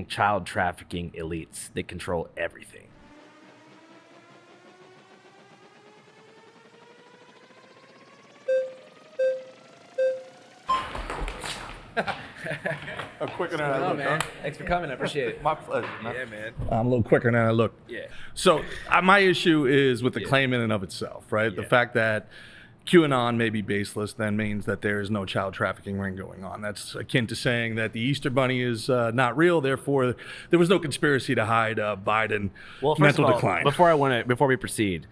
child trafficking elites that control everything. I'm quicker than I look, man. huh? Thanks for coming. I appreciate it. My pleasure, man. Yeah, man. I'm a little quicker than I look. Yeah. So my issue is with the claim in and of itself, right? The fact that QAnon may be baseless then means that there is no child trafficking ring going on. That's akin to saying that the Easter Bunny is not real, therefore there was no conspiracy to hide Biden mental decline. Before we proceed,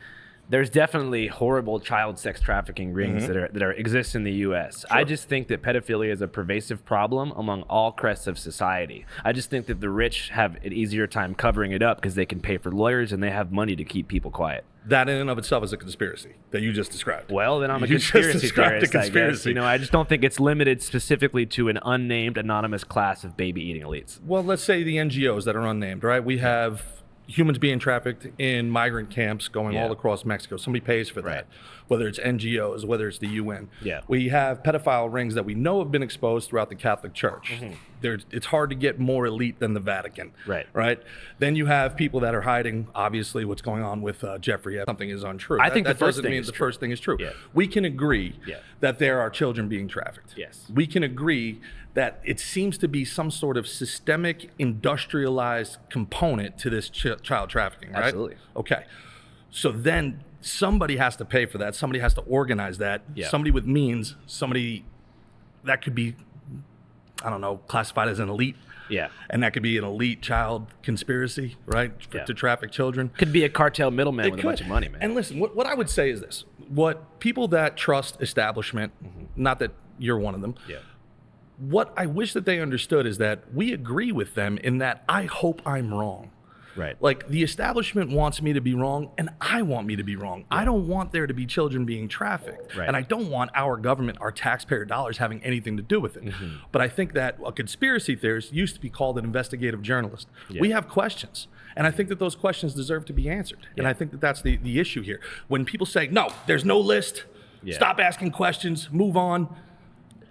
there's definitely horrible child sex trafficking rings that exist in the U.S. Sure. I just think that pedophilia is a pervasive problem among all crests of society. I just think that the rich have an easier time covering it up because they can pay for lawyers and they have money to keep people quiet. That in and of itself is a conspiracy that you just described. Well, then I'm a You just conspiracy described theorist, a conspiracy. I guess. I just don't think it's limited specifically to an unnamed, anonymous class of baby-eating elites. Well, let's say the NGOs that are unnamed, right? We have humans being trafficked in migrant camps going all across Mexico. Somebody pays for that, whether it's NGOs, whether it's the UN. Yeah. We have pedophile rings that we know have been exposed throughout the Catholic Church. It's hard to get more elite than the Vatican. Right. Then you have people that are hiding, obviously, what's going on with Jeffrey. Something is untrue. I think that the first doesn't thing mean is the true. first thing is true. Yeah. We can agree that there are children being trafficked. Yes. We can agree that it seems to be some sort of systemic, industrialized component to this child trafficking, right? Absolutely. Okay. So then somebody has to pay for that. Somebody has to organize that. Yeah. Somebody with means, somebody that could be, I don't know, classified as an elite. Yeah. And that could be an elite child conspiracy, right? To traffic children. Could be a cartel middleman with a bunch of money, man. And listen, what I would say is this. What people that trust establishment, not that you're one of them, what I wish that they understood is that we agree with them in that I hope I'm wrong. Right. Like the establishment wants me to be wrong and I want me to be wrong. I don't want there to be children being trafficked. Right. And I don't want our government, our taxpayer dollars having anything to do with it. But I think that a conspiracy theorist used to be called an investigative journalist. We have questions. And I think that those questions deserve to be answered. And I think that that's the issue here. When people say, no, there's no list, stop asking questions, move on.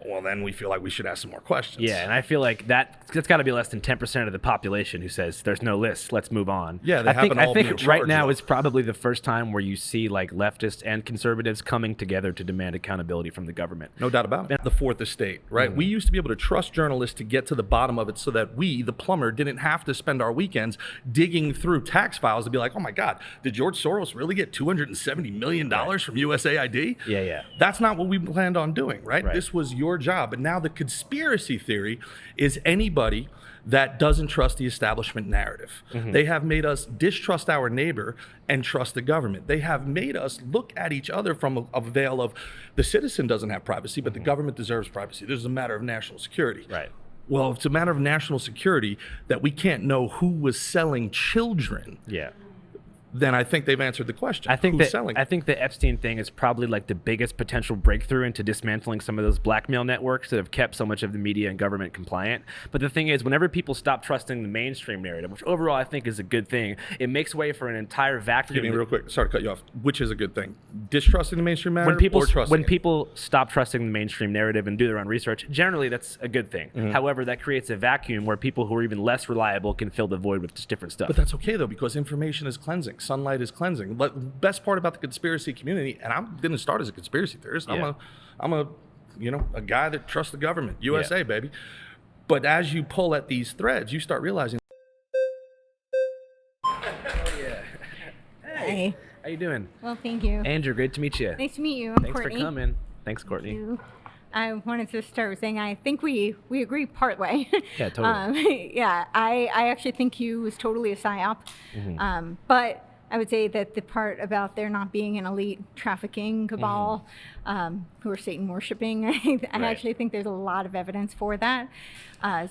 Well, then we feel like we should ask some more questions. Yeah, and I feel like that's got to be less than 10% of the population who says there's no list. Let's move on. Yeah, I think right now is probably the first time where you see like leftists and conservatives coming together to demand accountability from the government. No doubt about it. The fourth estate, right? We used to be able to trust journalists to get to the bottom of it so that we, the plumber, didn't have to spend our weekends digging through tax files to be like, oh my God, did George Soros really get $270 million from USAID? Yeah. That's not what we planned on doing, right? This was your job. But now the conspiracy theory is anybody that doesn't trust the establishment narrative. They have made us distrust our neighbor and trust the government. They have made us look at each other from a veil of the citizen doesn't have privacy, but the government deserves privacy. This is a matter of national security. Right. Well, if it's a matter of national security that we can't know who was selling children, then I think they've answered the question. I think Who's selling? I think the Epstein thing is probably like the biggest potential breakthrough into dismantling some of those blackmail networks that have kept so much of the media and government compliant. But the thing is, whenever people stop trusting the mainstream narrative, which overall I think is a good thing, it makes way for an entire vacuum. Give me real quick. Sorry to cut you off. Which is a good thing? Distrusting the mainstream narrative or trusting when it? people stop trusting the mainstream narrative and do their own research, generally that's a good thing. However, that creates a vacuum where people who are even less reliable can fill the void with just different stuff. But that's okay though, because information is cleansing. Sunlight is cleansing. But the best part about the conspiracy community, and I didn't start as a conspiracy theorist. I'm a guy that trusts the government. USA, baby. But as you pull at these threads, you start realizing. Hey. How you doing? Well, thank you. Andrew, great to meet you. Nice to meet you. I'm Thanks Courtney. for coming. Thanks, Courtney. Thank you. I wanted to start with saying I think we agree partway. Yeah, totally. I actually think Hugh was totally a psyop. But I would say that the part about there not being an elite trafficking cabal who are Satan worshiping, I actually think there's a lot of evidence for that.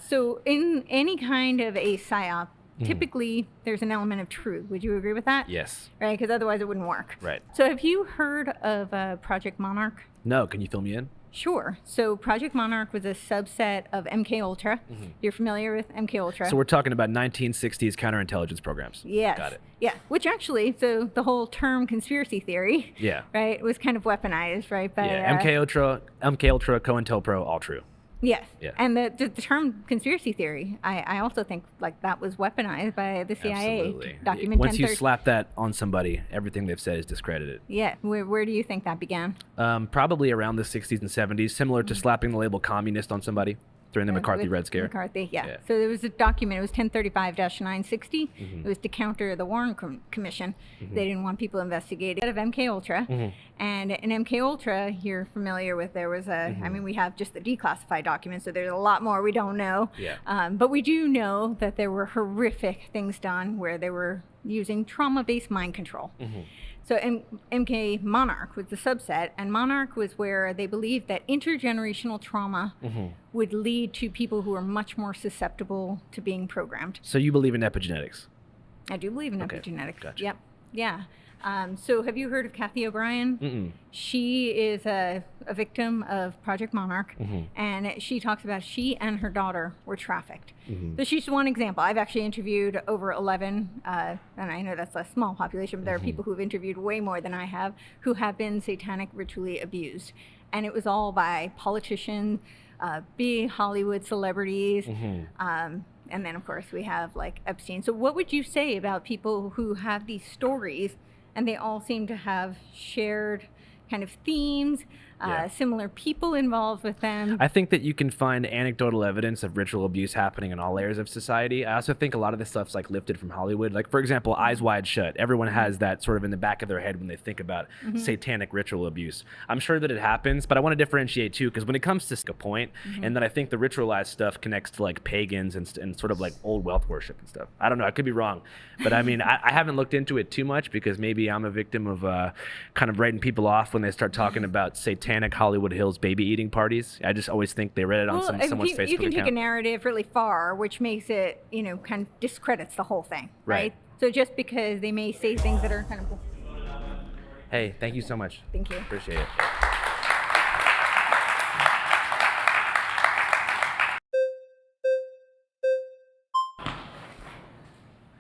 So in any kind of a psyop, typically there's an element of truth. Would you agree with that? Yes. Right, because otherwise it wouldn't work. Right. So have you heard of Project Monarch? No, can you fill me in? Sure. So Project Monarch was a subset of MK Ultra. You're familiar with MK Ultra? So we're talking about 1960s counterintelligence programs. Yes. Got it. Yeah. Which actually, so the whole term conspiracy theory, right, was kind of weaponized, right? By, MK Ultra, COINTELPRO, all true. Yes. Yeah. And the term conspiracy theory, I also think like that was weaponized by the CIA. Absolutely. Document Once you 1030. slap that on somebody, everything they've said is discredited. Yeah. Where do you think that began? Probably around the 60s and 70s, similar to slapping the label communist on somebody during the McCarthy With Red Scare. McCarthy, yeah. Yeah. So there was a document. It was 1035-960. Mm-hmm. It was to counter the Warren Commission. They didn't want people investigating. Out of MK Ultra, Mm-hmm. and in MK Ultra, you're familiar with. There was a. I mean, we have just the declassified documents, so there's a lot more we don't know. Yeah. But we do know that there were horrific things done where they were using trauma-based mind control. So MK Monarch was the subset, and Monarch was where they believed that intergenerational trauma would lead to people who are much more susceptible to being programmed. So you believe in epigenetics? I do believe in Okay, epigenetics. gotcha. Yep. Yeah. So have you heard of Kathy O'Brien? Mm-mm. She is a victim of Project Monarch, and she talks about she and her daughter were trafficked. So she's one example. I've actually interviewed over 11, and I know that's a small population, but there are people who've interviewed way more than I have who have been satanic ritually abused. And it was all by politicians, big Hollywood celebrities, and then of course we have like Epstein. So what would you say about people who have these stories and they all seem to have shared kind of themes, similar people involved with them? I think that you can find anecdotal evidence of ritual abuse happening in all layers of society. I also think a lot of this stuff's like lifted from Hollywood. Like, for example, Eyes Wide Shut. Everyone has that sort of in the back of their head when they think about satanic ritual abuse. I'm sure that it happens, but I want to differentiate too, because when it comes to a point, and then I think the ritualized stuff connects to like pagans and sort of like old wealth worship and stuff. I don't know. I could be wrong, but I mean, I haven't looked into it too much because maybe I'm a victim of kind of writing people off when they start talking about satanic Hollywood Hills baby eating parties. I just always think they read it on someone's Facebook account. You can take a narrative really far, which makes it, kind of discredits the whole thing, right? So just because they may say things that are kind of... Hey, thank you so much. Thank you. Appreciate it.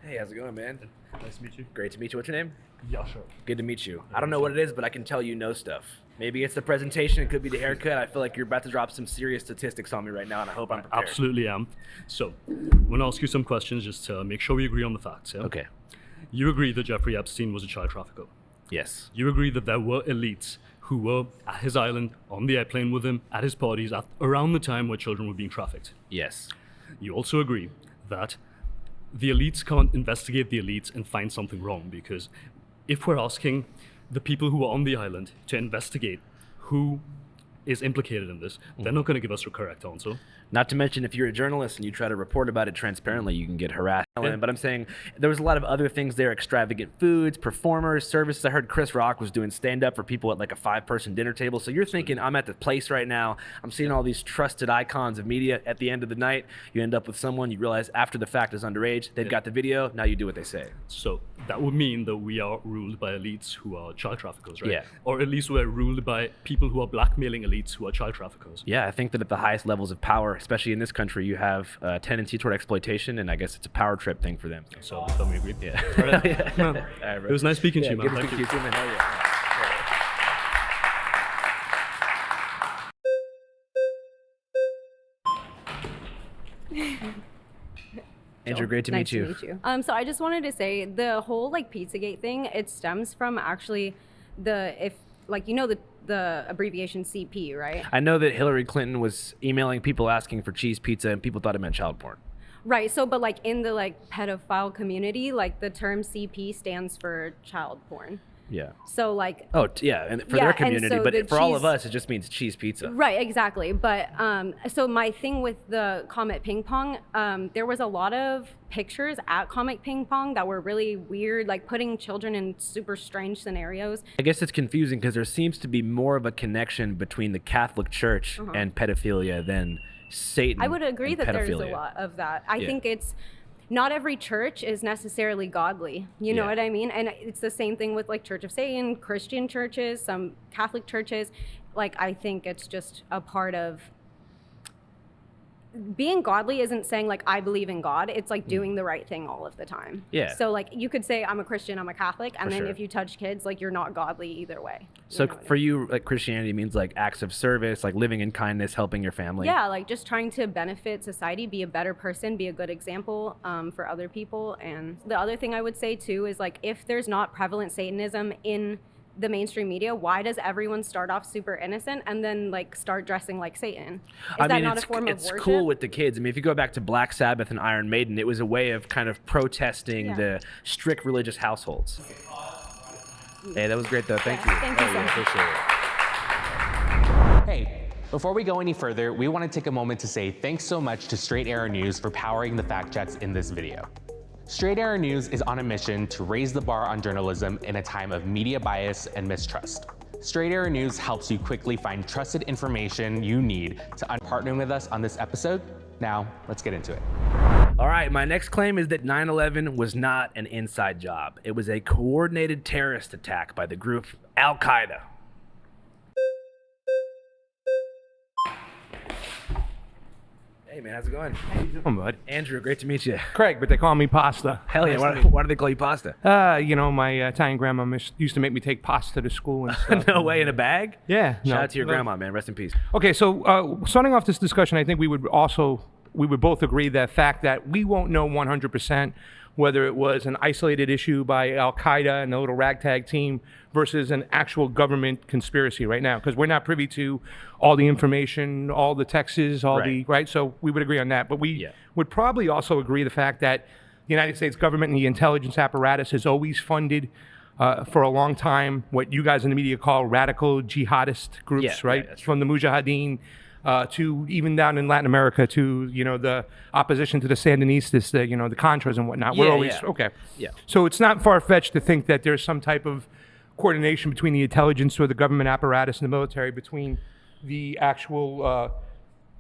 Hey, how's it going, man? Nice to meet you. Great to meet you. What's your name? Yeah, sure. Good to meet you. I don't know what it is, but I can tell you know stuff. Maybe it's the presentation. It could be the haircut. I feel like you're about to drop some serious statistics on me right now, and I hope I'm prepared. Absolutely am. So, I'm going to ask you some questions just to make sure we agree on the facts. Yeah? Okay. You agree that Jeffrey Epstein was a child trafficker. Yes. You agree that there were elites who were at his island, on the airplane with him, at his parties, around the time where children were being trafficked. Yes. You also agree that the elites can't investigate the elites and find something wrong, because if we're asking the people who are on the island to investigate who is implicated in this, they're not going to give us a correct answer. Not to mention, if you're a journalist and you try to report about it transparently, you can get harassed. Yeah. But I'm saying there was a lot of other things there, extravagant foods, performers, services. I heard Chris Rock was doing stand-up for people at like a 5-person dinner table. So you're thinking, I'm at the place right now. I'm seeing all these trusted icons of media. At the end of the night, you end up with someone you realize after the fact is underage. They've got the video. Now you do what they say. So that would mean that we are ruled by elites who are child traffickers, right? Yeah. Or at least we're ruled by people who are blackmailing elites who are child traffickers. Yeah, I think that at the highest levels of power, especially in this country, you have a tendency toward exploitation, and I guess it's a power trip thing for them. So then we agree. Yeah. All right. Yeah. No, All right, bro. it was nice speaking to you, man. Good to Thank speak you. to you too, man. Hell yeah. Andrew, great to meet you. Nice to meet you. So I just wanted to say the whole like Pizzagate thing, it stems from actually the abbreviation CP, right? I know that Hillary Clinton was emailing people asking for cheese pizza, and people thought it meant child porn. Right. So, but like in the like pedophile community, like the term CP stands for child porn. Yeah. So like. Oh, yeah, and for Yeah, their and community, so but the for all of cheese- us, it just means cheese pizza. Right, exactly. But so my thing with the Comet Ping Pong, there was a lot of pictures at Comet Ping Pong that were really weird, like putting children in super strange scenarios. I guess it's confusing because there seems to be more of a connection between the Catholic Church and pedophilia than Satan. I would agree and that there's a pedophilia. lot of that. I Yeah. think it's not every church is necessarily godly. You know Yeah. what I mean? And it's the same thing with like Church of Satan, Christian churches, some Catholic churches. Like I think it's just a part of being godly isn't saying like I believe in God. It's like doing the right thing all of the time. Yeah. So like you could say I'm a Christian, I'm a Catholic, and For then sure. if you touch kids, like you're not godly either way. So You know what I for mean? you, like Christianity means like acts of service, like living in kindness, helping your family. Yeah, like just trying to benefit society, be a better person, be a good example for other people. And the other thing I would say too is like if there's not prevalent Satanism in the mainstream media, why does everyone start off super innocent and then like start dressing like Satan? Is that not a form of it's worship? cool with the kids. I mean, if you go back to Black Sabbath and Iron Maiden, it was a way of kind of protesting the strict religious households. Hey, that was great though. Thank you. Thank you so much. Appreciate it. Hey, before we go any further, we want to take a moment to say thanks so much to Straight Arrow News for powering the fact checks in this video. Straight Arrow News is on a mission to raise the bar on journalism in a time of media bias and mistrust. Straight Arrow News helps you quickly find trusted information you need to partner with us on this episode. Now, let's get into it. All right, my next claim is that 9/11 was not an inside job. It was a coordinated terrorist attack by the group Al Qaeda. Hey man, how's it going? How you doing, bud? Andrew, great to meet you. Craig, but they call me Pasta. Hell yeah, Nice to meet why do they call you pasta? you. My Italian grandma used to make me take pasta to school and stuff. No way, in a bag? Yeah. Shout out to your grandma, man. Rest in peace. Okay, so starting off this discussion, I think we would both agree that fact that we won't know 100% whether it was an isolated issue by Al Qaeda and the little ragtag team versus an actual government conspiracy right now, because we're not privy to all the information, all the texts, right. So we would agree on that, but we would probably also agree the fact that the United States government and the intelligence apparatus has always funded for a long time what you guys in the media call radical jihadist groups, right? That's From the Mujahideen to even down in Latin America to, the opposition to the Sandinistas, the Contras and whatnot. We're always, okay. Yeah. So it's not far-fetched to think that there's some type of coordination between the intelligence or the government apparatus and the military between the actual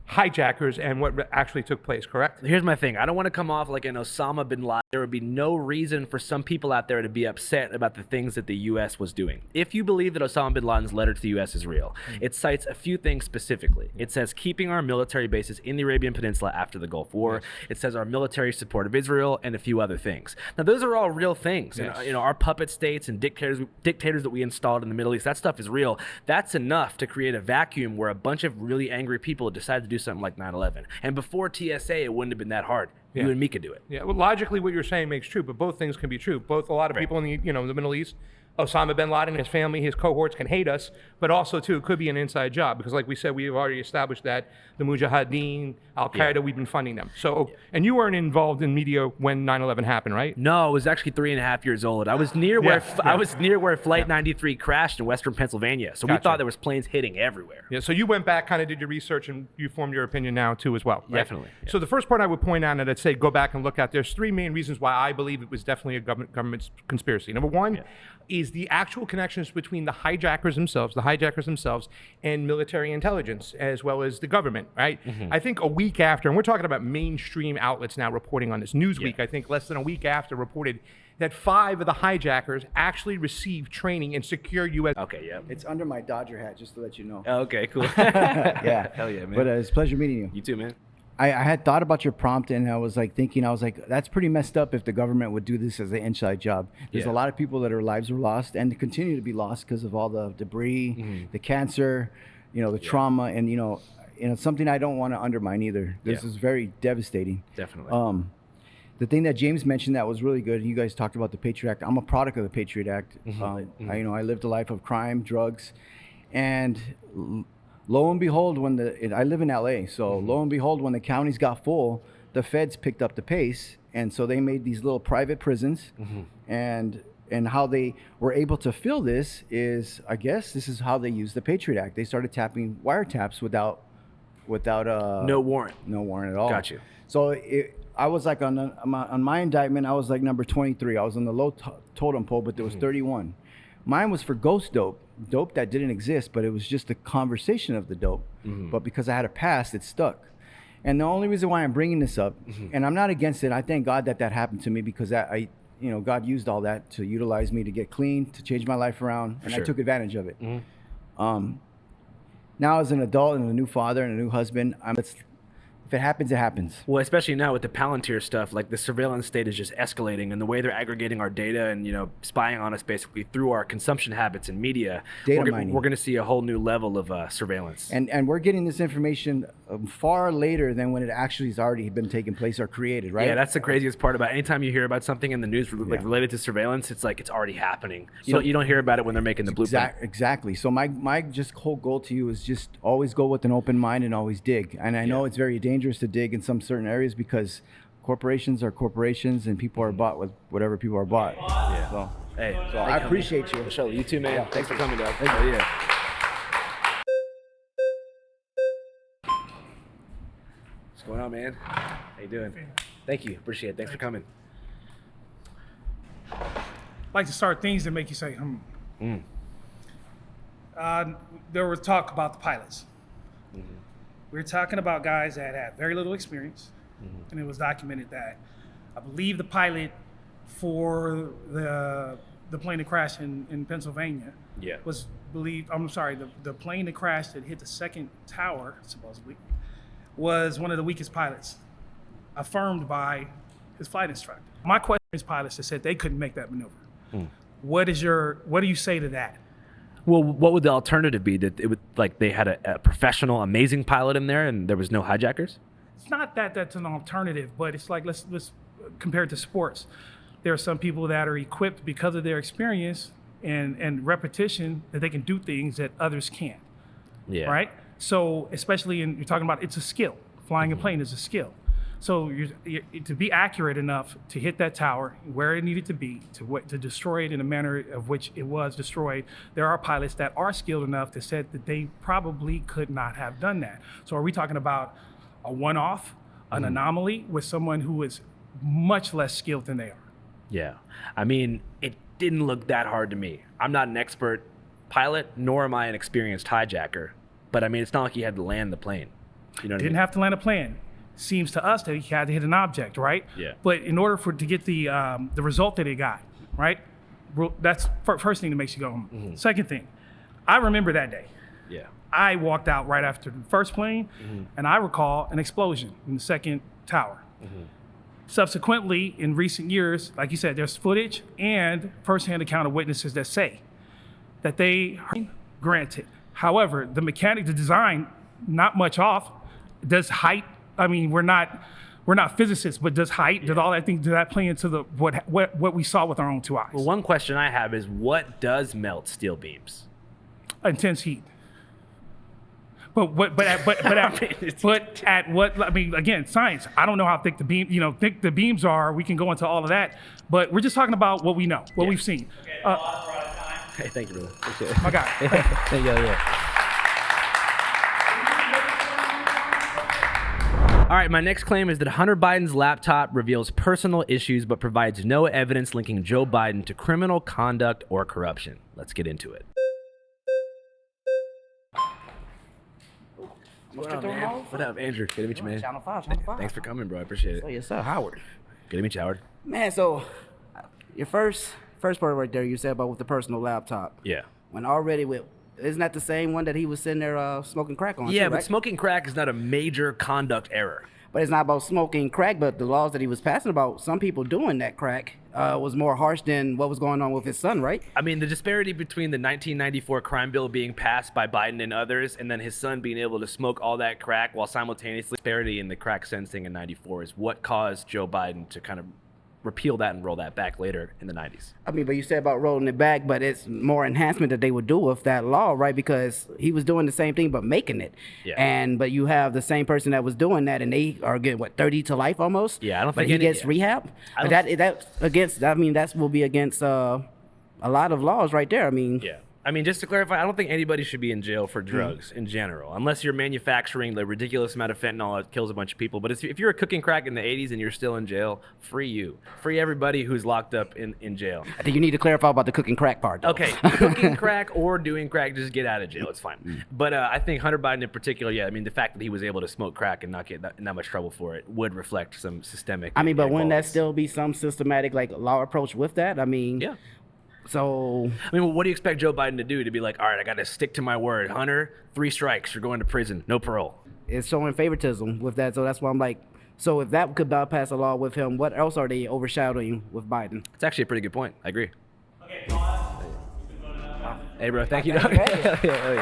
hijackers and what actually took place, correct? Here's my thing. I don't want to come off like an Osama bin Laden. There would be no reason for some people out there to be upset about the things that the U.S. was doing. If you believe that Osama bin Laden's letter to the U.S. is real, it cites a few things specifically. It says keeping our military bases in the Arabian Peninsula after the Gulf War. Yes. It says our military support of Israel and a few other things. Now, those are all real things. Yes. Our puppet states and dictators that we installed in the Middle East, that stuff is real. That's enough to create a vacuum where a bunch of really angry people decide to do something like 9/11. And before TSA, it wouldn't have been that hard. You and me could do it. Yeah, well, logically, what you're saying makes true, but both things can be true. Both a lot of people in the the Middle East, Osama bin Laden, his family, his cohorts can hate us, but also too it could be an inside job because, like we said, we've already established that the Mujahideen, Al Qaeda, we've been funding them. So, and you weren't involved in media when 9/11 happened, right? No, I was actually 3.5 years old. I was near where I was near where Flight 93 crashed in Western Pennsylvania. So we thought there was planes hitting everywhere. Yeah. So you went back, kind of did your research, and you formed your opinion now too as well. Right? Definitely. Yeah. So the first part I would point out, and I'd say go back and look at. There's three main reasons why I believe it was definitely a government conspiracy. Number one is the actual connections between the hijackers themselves, and military intelligence, as well as the government, right? Mm-hmm. I think a week after, and we're talking about mainstream outlets now reporting on this. Newsweek, I think less than a week after, reported that 5 of the hijackers actually received training in secure U.S. Okay, yeah. It's under my Dodger hat, just to let you know. Okay, cool. Yeah. Hell yeah, man. But it's a pleasure meeting you. You too, man. I had thought about your prompt, and I was like, that's pretty messed up if the government would do this as an inside job. There's a lot of people that their lives were lost and continue to be lost because of all the debris, the cancer, the trauma, and it's something I don't want to undermine either. This is very devastating. Definitely. The thing that James mentioned that was really good, you guys talked about the Patriot Act. I'm a product of the Patriot Act. I lived a life of crime, drugs, and lo and behold, I live in LA, so lo and behold, when the counties got full, the feds picked up the pace, and so they made these little private prisons, and how they were able to fill this is, I guess, this is how they used the Patriot Act. They started tapping wiretaps without no warrant at all. Got you. So I was like on my indictment, I was like number 23. I was on the low totem pole, but there was 31. Mine was for ghost dope that didn't exist, but it was just the conversation of the dope. But because I had a past, it stuck. And the only reason why I'm bringing this up, and I'm not against it, I thank God that happened to me, because God used all that to utilize me to get clean, to change my life around, and I took advantage of it. Now as an adult and a new father and a new husband, If it happens, it happens. Well, especially now with the Palantir stuff, like the surveillance state is just escalating, and the way they're aggregating our data and spying on us basically through our consumption habits and media, Data mining. we're going to see a whole new level of surveillance. And we're getting this information far later than when it actually has already been taking place or created, right? Yeah, that's the craziest part about anytime you hear about something in the news like related to surveillance, it's like it's already happening. You don't hear about it when they're making the blueprint. Exactly. So my just whole goal to you is just always go with an open mind and always dig. And I know it's very dangerous to dig in some certain areas because corporations are corporations and people are bought with whatever people are bought. Yeah. So, So I appreciate you. Michelle, you too, man. Yeah. Thanks for coming, dog. Thank Oh, you. yeah. What's going on, man? How you doing? Thank you. Appreciate it. Thanks for coming. Like to start things that make you say, there was talk about the pilots. We were talking about guys that had very little experience, and it was documented that I believe the pilot for the plane that crashed in Pennsylvania was the plane that crashed that hit the second tower, supposedly, was one of the weakest pilots, affirmed by his flight instructor. My question is pilots that said they couldn't make that maneuver. What do you say to that? Well, what would the alternative be? That it would they had a professional, amazing pilot in there, and there was no hijackers. It's not that that's an alternative, but it's like let's compare it to sports. There are some people that are equipped because of their experience and repetition that they can do things that others can't. Yeah. Right. So especially you're talking about it's a skill. Flying a plane is a skill. So you're, to be accurate enough to hit that tower where it needed to be, to destroy it in a manner of which it was destroyed, there are pilots that are skilled enough to say that they probably could not have done that. So are we talking about a one-off, an anomaly with someone who is much less skilled than they are? Yeah. I mean, it didn't look that hard to me. I'm not an expert pilot, nor am I an experienced hijacker. But I mean, it's not like he had to land the plane. You know what I mean? Didn't have to land a plane. Seems to us that he had to hit an object, right? Yeah. But in order to get the result that he got, right? That's first thing that makes you go. Second thing, I remember that day. Yeah. I walked out right after the first plane, and I recall an explosion in the second tower. Subsequently, in recent years, like you said, there's footage and firsthand account of witnesses that say that they are granted. However, the mechanic, the design, not much off. Does height? I mean, we're not physicists, but does height, did all that thing, did that play into the what we saw with our own two eyes? Well, one question I have is what does melt steel beams? Intense heat. But at what? I mean, again, science. I don't know how thick thick the beams are. We can go into all of that, but we're just talking about what we know, what we've seen. Hey, thank you, brother. Appreciate it. My God. Yeah. All right, my next claim is that Hunter Biden's laptop reveals personal issues but provides no evidence linking Joe Biden to criminal conduct or corruption. Let's get into it. What up, man? What up, Andrew? Good to meet you, man. Channel 5. Thanks for coming, bro. I appreciate it. Oh, yes, sir. Howard. Good to meet you, Howard. Man, so your first part right there, you said about with the personal laptop. Yeah. When already isn't that the same one that he was sitting there smoking crack on? Yeah, too, but right? smoking crack is not a major conduct error. But it's not about smoking crack, but the laws that he was passing about some people doing that crack was more harsh than what was going on with his son, right? I mean, the disparity between the 1994 crime bill being passed by Biden and others and then his son being able to smoke all that crack while simultaneously disparity in the crack sentencing in 94 is what caused Joe Biden to kind of repeal that and roll that back later in the 90s. I mean, but you said about rolling it back, but it's more enhancement that they would do with that law, right? Because he was doing the same thing but making it. Yeah. But you have the same person that was doing that, and they are getting 30 to life almost. Yeah, I don't but think he gets rehab. That's against. I mean, that will be against a lot of laws right there. I mean. Yeah. I mean, just to clarify, I don't think anybody should be in jail for drugs in general, unless you're manufacturing the ridiculous amount of fentanyl that kills a bunch of people. But if you're cooking crack in the 80s and you're still in jail, free you. Free everybody who's locked up in jail. I think you need to clarify about the cooking crack part, though. Okay, cooking crack or doing crack, just get out of jail. It's fine. But I think Hunter Biden in particular, yeah, I mean, the fact that he was able to smoke crack and not get in that much trouble for it would reflect some systemic I mean, but wouldn't that inequalities. still be some systematic, law approach with that? I mean. Yeah. So. I mean, what do you expect Joe Biden to do? To be like, all right, I got to stick to my word. Hunter, 3 strikes, you're going to prison, no parole. is showing favoritism with that. So that's why I'm like, so if that could bypass a law with him, what else are they overshadowing with Biden? It's actually a pretty good point. I agree. Okay, pause. Hey, bro, thank you. Hey. Yeah.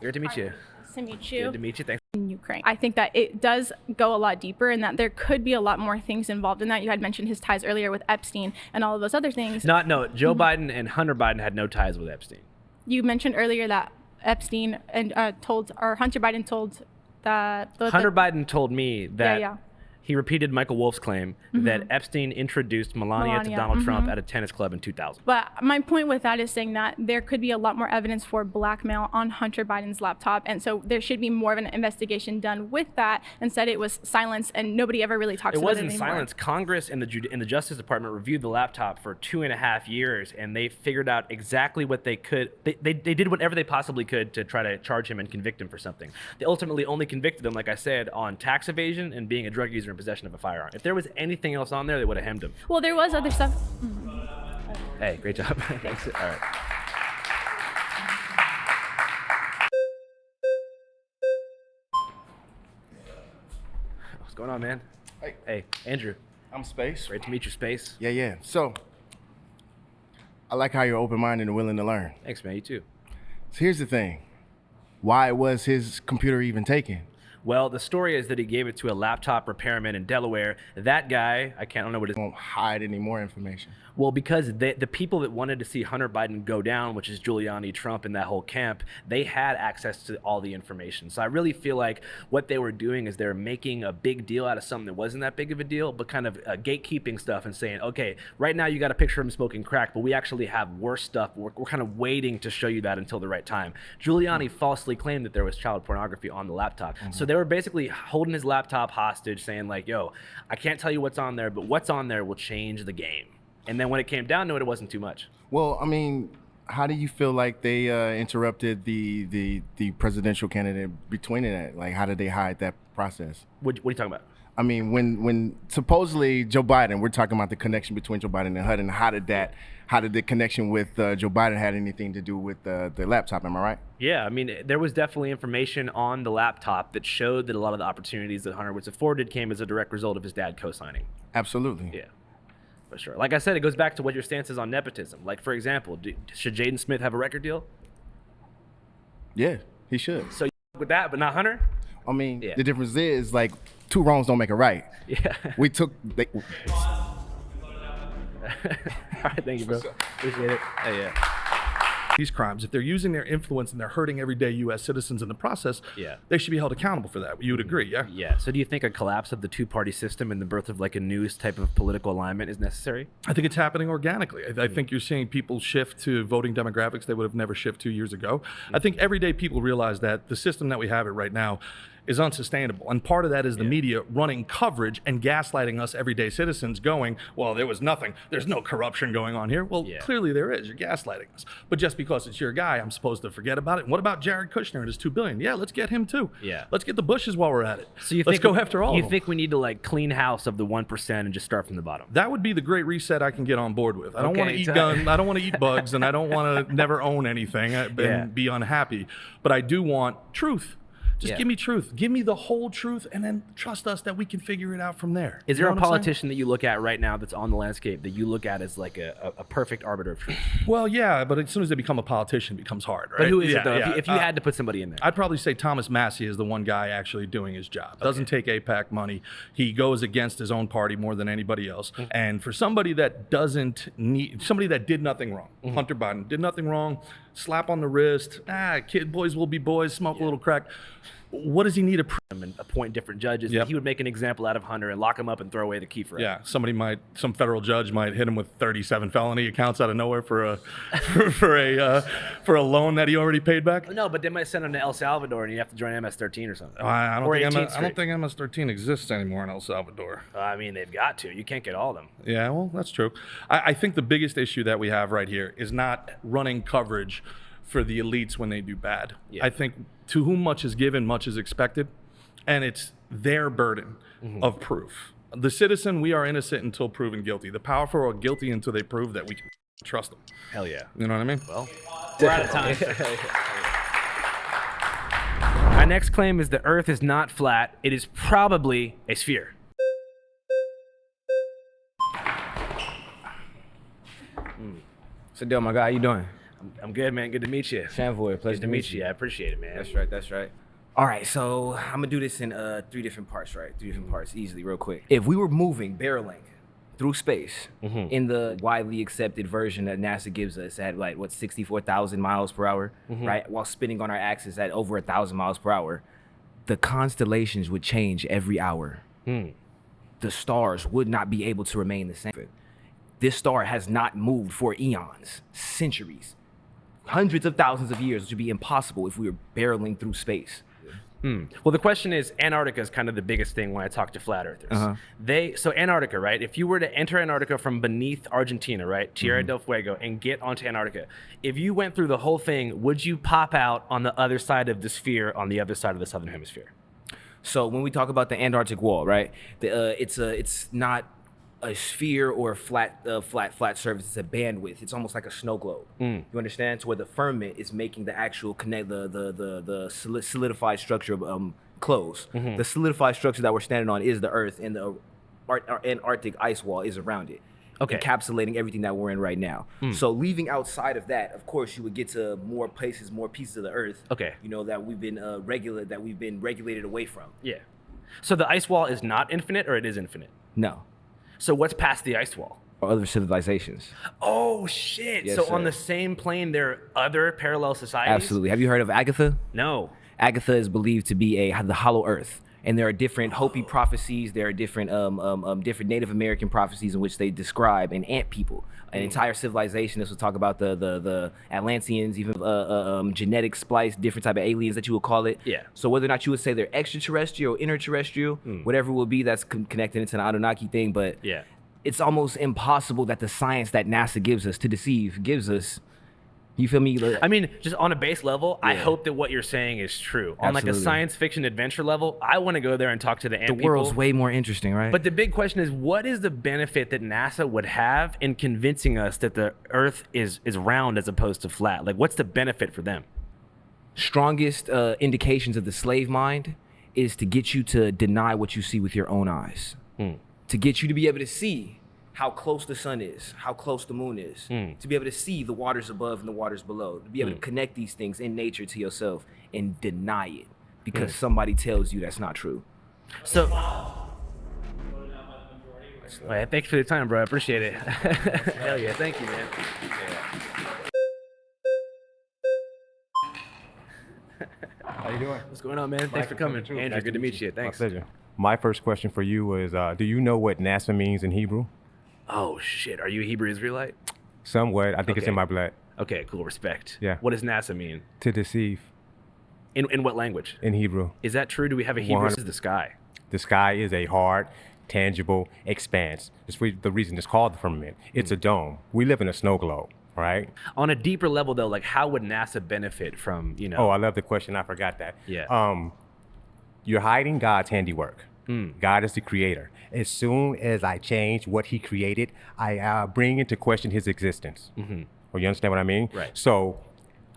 Good to meet you. Nice to meet you. Good to meet you. Thanks. In Ukraine. I think that it does go a lot deeper and that there could be a lot more things involved in that. You had mentioned his ties earlier with Epstein and all of those other things. No, Joe Biden and Hunter Biden had no ties with Epstein. You mentioned earlier that Epstein and Hunter Biden told that Hunter Biden told me that yeah. he repeated Michael Wolff's claim that Epstein introduced Melania to Donald Trump at a tennis club in 2000. But my point with that is saying that there could be a lot more evidence for blackmail on Hunter Biden's laptop. And so there should be more of an investigation done with that. Instead, it was silence and nobody ever really talks about it anymore. It wasn't silence. Congress and the Justice Department reviewed the laptop for 2.5 years, and they figured out exactly what they could. They did whatever they possibly could to try to charge him and convict him for something. They ultimately only convicted him, like I said, on tax evasion and being a drug user in possession of a firearm. If there was anything else on there, they would have hemmed him. Well, there was other stuff. Hey, great job. Thanks. All right. What's going on, man? Hey, Andrew. I'm Space. Great to meet you, Space. Yeah. So, I like how you're open-minded and willing to learn. Thanks, man. You too. So here's the thing. Why was his computer even taken? Well, the story is that he gave it to a laptop repairman in Delaware. That guy, I don't know what his... Won't hide any more information. Well, because the people that wanted to see Hunter Biden go down, which is Giuliani, Trump, and that whole camp, they had access to all the information. So I really feel like what they were doing is they're making a big deal out of something that wasn't that big of a deal, but kind of gatekeeping stuff and saying, okay, right now you got a picture of him smoking crack, but we actually have worse stuff. We're kind of waiting to show you that until the right time. Giuliani falsely claimed that there was child pornography on the laptop. So they were basically holding his laptop hostage, saying like, yo, I can't tell you what's on there, but what's on there will change the game. And then when it came down to it, it wasn't too much. Well, I mean, how do you feel like they interrupted the presidential candidate between it? Like, how did they hide that process? What are you talking about? I mean, when supposedly Joe Biden, we're talking about the connection between Joe Biden and Hunter, and how did the connection with Joe Biden had anything to do with the laptop? Am I right? Yeah, I mean, there was definitely information on the laptop that showed that a lot of the opportunities that Hunter was afforded came as a direct result of his dad co-signing. Absolutely. Yeah. For sure. Like I said, it goes back to what your stance is on nepotism. Like, for example, should Jaden Smith have a record deal? Yeah, he should. So with that, but not Hunter? I mean, The difference is, like, two wrongs don't make a right. Yeah. We took... All right, thank you, bro. Appreciate it. Hey, yeah. These crimes, if they're using their influence and they're hurting everyday U.S. citizens in the process, they should be held accountable for that. You would agree, yeah? Yeah. So do you think a collapse of the two-party system and the birth of like a new type of political alignment is necessary? I think it's happening organically. I think you're seeing people shift to voting demographics they would have never shifted 2 years ago. I think everyday people realize that the system that we have it right now is unsustainable. And part of that is the media running coverage and gaslighting us everyday citizens going, well, there was nothing. There's no corruption going on here. Well, clearly there is. You're gaslighting us. But just because it's your guy, I'm supposed to forget about it. And what about Jared Kushner and his $2 billion? Yeah, let's get him too. Yeah. Let's get the Bushes while we're at it. So let's go after all of them. You think we need to like clean house of the 1% and just start from the bottom? That would be the great reset I can get on board with. I don't want to eat guns. I don't want to eat bugs, and I don't want to never own anything and be unhappy. But I do want truth. Just give me truth. Give me the whole truth, and then trust us that we can figure it out from there. Is there a politician that you look at right now that's on the landscape that you look at as like a perfect arbiter of truth? Well, yeah, but as soon as they become a politician, it becomes hard, right? But who is it, though? If you had to put somebody in there. I'd probably say Thomas Massey is the one guy actually doing his job. Doesn't take AIPAC money. He goes against his own party more than anybody else. And for somebody that somebody that did nothing wrong, Hunter Biden did nothing wrong, slap on the wrist, boys will be boys, smoke a little crack. What does he need to prove? And appoint different judges. He would make an example out of Hunter and lock him up and throw away the key for it. Yeah, some federal judge might hit him with 37 felony accounts out of nowhere for a for a loan that he already paid back. No, but they might send him to El Salvador and you have to join MS-13 or something. I don't think MS-13 exists anymore in El Salvador. I mean, they've got to. You can't get all of them. Yeah, well, that's true. I think the biggest issue that we have right here is not running coverage for the elites when they do bad. I think to whom much is given, much is expected, and it's their burden of proof. The citizen, we are innocent until proven guilty. The powerful are guilty until they prove that we can. trust them. Hell yeah. You know what I mean? Well, We're out of time. my next claim is the Earth is not flat. It is probably a sphere. What's the deal, my guy? How you doing? I'm good, man. Good to meet you. Shanvoy, pleasure Good to meet you. I appreciate it, man. That's right, that's right. All right, so I'm gonna do this in 3 different parts, right? 3 different parts, easily, real quick. If we were moving, barreling through space in the widely accepted version that NASA gives us at like, what, 64,000 miles per hour, right? While spinning on our axis at over 1,000 miles per hour, the constellations would change every hour. The stars would not be able to remain the same. This star has not moved for eons, centuries, hundreds of thousands of years, which would be impossible if we were barreling through space. Well, the question is, Antarctica is kind of the biggest thing when I talk to flat earthers. So Antarctica, right? If you were to enter Antarctica from beneath Argentina, right, Tierra del Fuego, and get onto Antarctica, if you went through the whole thing, would you pop out on the other side of the sphere, on the other side of the southern hemisphere? So when we talk about the Antarctic wall, right, it's not a sphere or a flat surface. It's a bandwidth. It's almost like a snow globe. You understand? To where the firmament is making the actual the solidified structure close. The solidified structure that we're standing on is the Earth, and the Antarctic ice wall is around it, encapsulating everything that we're in right now. So leaving outside of that, of course, you would get to more places, more pieces of the Earth. You know, that we've been regulated away from. Yeah. So the ice wall is not infinite, or it is infinite? No. So what's past the ice wall? Other civilizations. Oh shit! Yes, so sir. on the same plane, there are other parallel societies. Absolutely. Have you heard of Agatha? No. Agatha is believed to be the hollow Earth, and there are different Hopi prophecies. There are different different Native American prophecies in which they describe an ant people, an entire civilization. This will talk about the Atlanteans, even genetic splice, different type of aliens that you would call it. Yeah. So whether or not you would say they're extraterrestrial, interterrestrial, whatever it will be, that's connected into the Anunnaki thing. But Yeah. it's almost impossible that the science that NASA gives us to deceive gives us. You feel me? I mean, just on a base level, I hope that what you're saying is true. On like a Absolutely. science fiction adventure level, I want to go there and talk to the ant The people. world's way more interesting, right? But the big question is, what is the benefit that NASA would have in convincing us that the Earth is round as opposed to flat? Like, what's the benefit for them? Strongest indications of the slave mind is to get you to deny what you see with your own eyes. To get you to be able to see how close the sun is, how close the moon is, to be able to see the waters above and the waters below, to be able to connect these things in nature to yourself and deny it because somebody tells you that's not true. So, all right, thanks for the time, bro. I appreciate it. Hell yeah, thank you, man. How you doing? What's going on, man? Thanks for coming. Andrew, Nice good to meet you. Thanks. My pleasure. My first question for you is, do you know what NASA means in Hebrew? Oh, shit. Are you a Hebrew Israelite? Somewhat. I think it's in my blood. Okay, cool. Respect. Yeah. What does NASA mean? To deceive. In what language? In Hebrew. Is that true? Do we have a Hebrew? This is the sky. The sky is a hard, tangible expanse. That's the reason it's called the firmament. It's a dome. We live in a snow globe, right? On a deeper level, though, like how would NASA benefit from, you know? Oh, I love the question. I forgot that. Yeah. You're hiding God's handiwork. God is the creator. As soon as I change what he created, I bring into question his existence. Or you understand what I mean? Right. So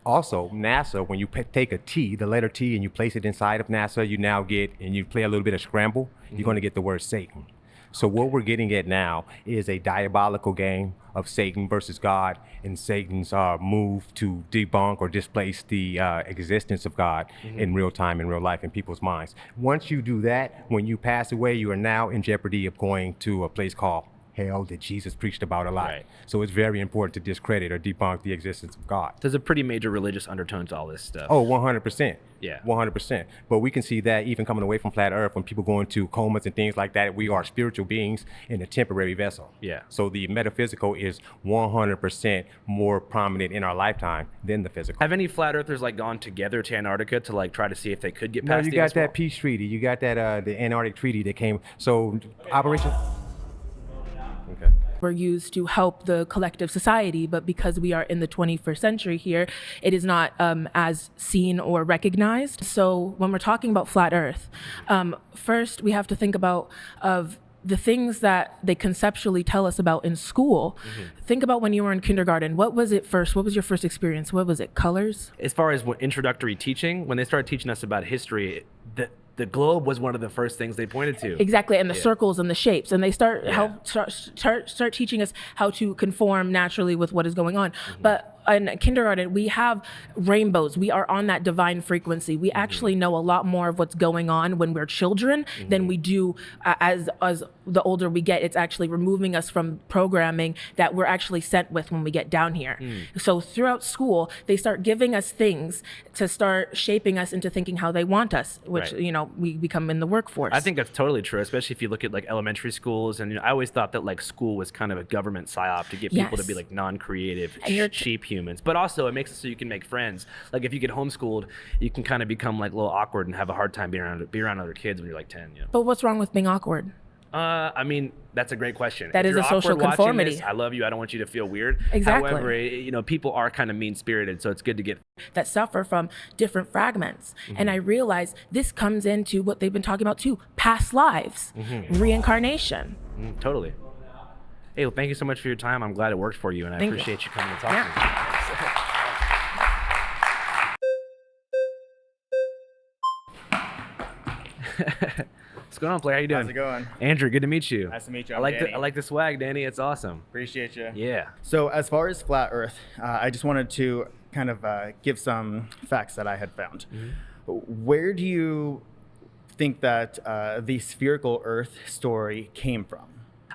also NASA, when you take a T, the letter T, and you place it inside of NASA, you now get, and you play a little bit of scramble, you're going to get the word Satan. So what we're getting at now is a diabolical game of Satan versus God, and Satan's move to debunk or displace the existence of God in real time, in real life, in people's minds. Once you do that, when you pass away, you are now in jeopardy of going to a place called hell that Jesus preached about a lot. Right. So it's very important to discredit or debunk the existence of God. There's a pretty major religious undertone to all this stuff. Oh, 100%. Yeah. 100%. But we can see that even coming away from flat earth, when people go into comas and things like that, we are spiritual beings in a temporary vessel. Yeah. So the metaphysical is 100% more prominent in our lifetime than the physical. Have any flat earthers like gone together to Antarctica to like try to see if they could get No, past you the got ice wall? that peace treaty. You got that the Antarctic treaty that came. So Operation. Okay. Were used to help the collective society, but because we are in the 21st century here, it is not as seen or recognized. So when we're talking about flat Earth, first we have to think about the things that they conceptually tell us about in school, think about when you were in kindergarten. What was it first? What was your first experience? What was it? Colors? As far as what introductory teaching, when they started teaching us about history, the globe was one of the first things they pointed to. Exactly, and the circles and the shapes, and they start teaching us how to conform naturally with what is going on. But in kindergarten, we have rainbows. We are on that divine frequency. We actually know a lot more of what's going on when we're children than we do as the older we get. It's actually removing us from programming that we're actually sent with when we get down here. So throughout school, they start giving us things to start shaping us into thinking how they want us, which we become in the workforce. I think that's totally true, especially if you look at like elementary schools. And I always thought that like school was kind of a government psyop to get people to be like non-creative, cheap humans. But also it makes it so you can make friends. Like if you get homeschooled, you can kind of become like a little awkward and have a hard time being around other kids when you're like 10. But what's wrong with being awkward? I mean, that's a great question. That is a social conformity. I love you. I don't want you to feel weird. Exactly. However, people are kind of mean-spirited, so it's good to get that suffer from different fragments. And I realize this comes into what they've been talking about too, past lives, reincarnation. Totally. Hey, well, thank you so much for your time. I'm glad it worked for you, and I appreciate you coming and talking to me. What's going on, player? How you doing? How's it going? Andrew, good to meet you. Nice to meet you. I like the swag, Danny. It's awesome. Appreciate you. Yeah. So as far as flat Earth, I just wanted to kind of give some facts that I had found. Where do you think that the spherical Earth story came from?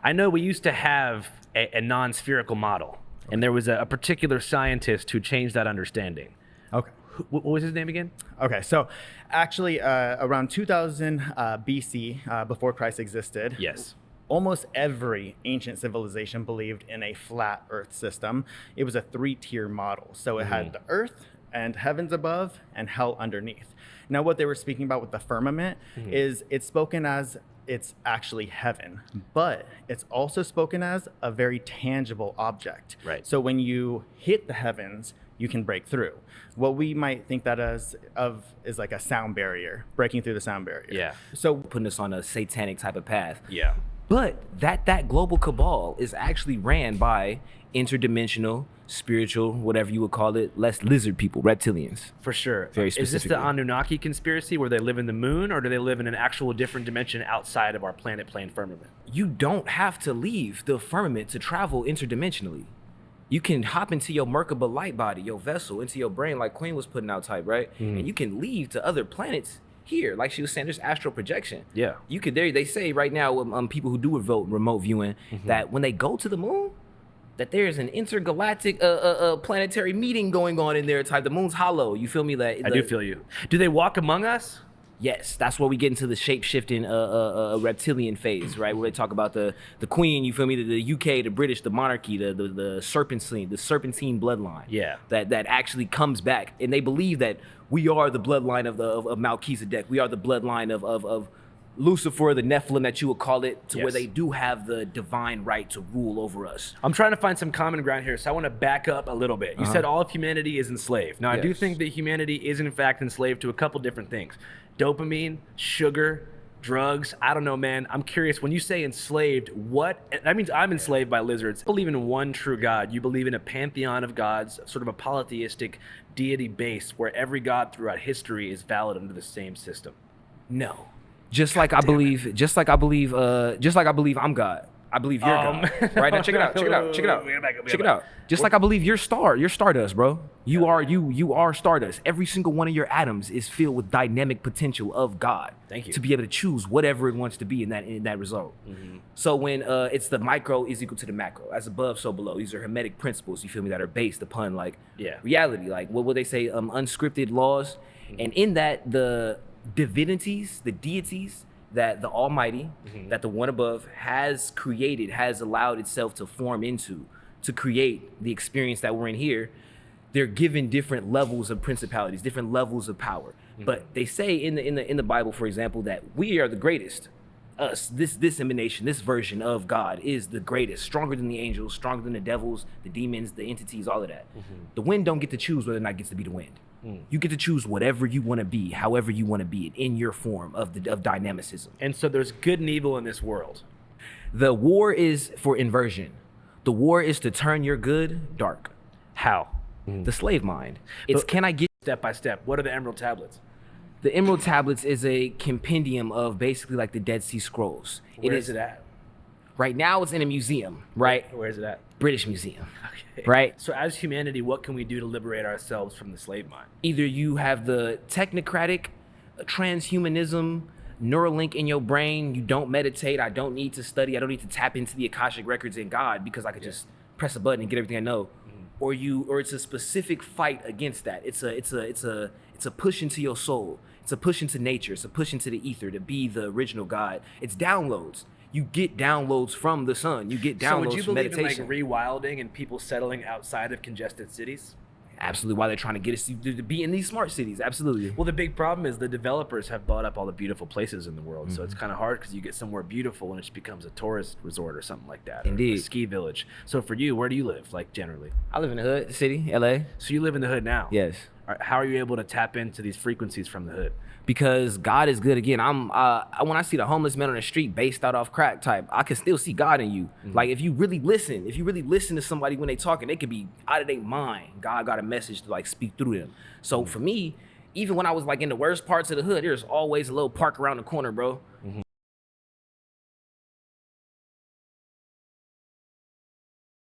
I know we used to have a non-spherical model, and there was a particular scientist who changed that understanding. Okay. What was his name again? Okay, so actually around 2000 BC, before Christ existed, yes, almost every ancient civilization believed in a flat Earth system. It was a 3-tier model. So it had the Earth and heavens above and hell underneath. Now what they were speaking about with the firmament is it's spoken as it's actually heaven, but it's also spoken as a very tangible object. Right. So when you hit the heavens, you can break through. What we might think that is like a sound barrier, breaking through the sound barrier. Yeah. So putting us on a satanic type of path. Yeah. But that global cabal is actually ran by interdimensional, spiritual, whatever you would call it, less lizard people, reptilians. For sure. Very specifically. Is this the Anunnaki conspiracy where they live in the moon, or do they live in an actual different dimension outside of our planet plane firmament? You don't have to leave the firmament to travel interdimensionally. You can hop into your Merkaba light body, your vessel, into your brain like Queen was putting out type, right? And you can leave to other planets here, like she was saying, there's astral projection. Yeah. You could, they say right now, people who do remote viewing, that when they go to the moon, that there's an intergalactic planetary meeting going on in there type. The moon's hollow. You feel me? I do feel you. Do they walk among us? Yes, that's where we get into the shape-shifting reptilian phase, right? Where they talk about the Queen, you feel me? The UK, the British, the monarchy, the serpentine bloodline. Yeah. That actually comes back, and they believe that we are the bloodline of Melchizedek. We are the bloodline of Lucifer, the Nephilim that you would call it, to where they do have the divine right to rule over us. I'm trying to find some common ground here, so I want to back up a little bit. You said all of humanity is enslaved. Now, I do think that humanity is in fact enslaved to a couple different things. Dopamine, sugar, drugs. I don't know, man. I'm curious, when you say enslaved, that means I'm enslaved by lizards. I believe in one true God. You believe in a pantheon of gods, sort of a polytheistic deity base where every god throughout history is valid under the same system. No. Just like I believe I'm God. I believe you're God. Right now, check it out. Just like I believe you're Stardust, bro. You are Stardust. Every single one of your atoms is filled with dynamic potential of God. Thank you. To be able to choose whatever it wants to be in that result. So when it's the micro is equal to the macro, as above, so below. These are hermetic principles, you feel me, that are based upon like reality. Like what would they say? Unscripted laws. And in that, the divinities, the deities that the Almighty, that the one above has created, has allowed itself to form into, to create the experience that we're in here, they're given different levels of principalities, different levels of power. But they say in the Bible, for example, that we are the greatest. Us, this emanation, this version of God is the greatest, stronger than the angels, stronger than the devils, the demons, the entities, all of that. The wind don't get to choose whether or not it gets to be the wind. You get to choose whatever you want to be, however you want to be it, in your form of dynamicism. And so there's good and evil in this world. The war is for inversion. The war is to turn your good dark. How? The slave mind. It's can I get step by step? What are the Emerald Tablets? The Emerald Tablets is a compendium of basically like the Dead Sea Scrolls. Where is it at? Right now it's in a museum, right? Where is it at? British Museum. Okay. Right? So as humanity, what can we do to liberate ourselves from the slave mind? Either you have the technocratic transhumanism Neuralink in your brain, you don't meditate, I don't need to study, I don't need to tap into the Akashic records in God because I could just press a button and get everything I know. Or it's a specific fight against that. It's a push into your soul. It's a push into nature. It's a push into the ether to be the original God. It's downloads. You get downloads from the sun. You get downloads So would you from believe meditation. in like rewilding and people settling outside of congested cities? Absolutely. Why they're trying to get us to be in these smart cities. Absolutely. Well, the big problem is the developers have bought up all the beautiful places in the world. So it's Mm-hmm. kind of hard because you get somewhere beautiful and it just becomes a tourist resort or something like that. Or Indeed. a ski village. So for you, where do you live, like generally? I live in the hood, city, LA. So you live in the hood now? Yes. How are you able to tap into these frequencies from the hood? Because God is good. Again, when I see the homeless man on the street based out off crack type, I can still see God in you. Like if you really listen to somebody when they talking, they could be out of their mind. God got a message to like speak through them. So for me, even when I was like in the worst parts of the hood, there's always a little park around the corner, bro.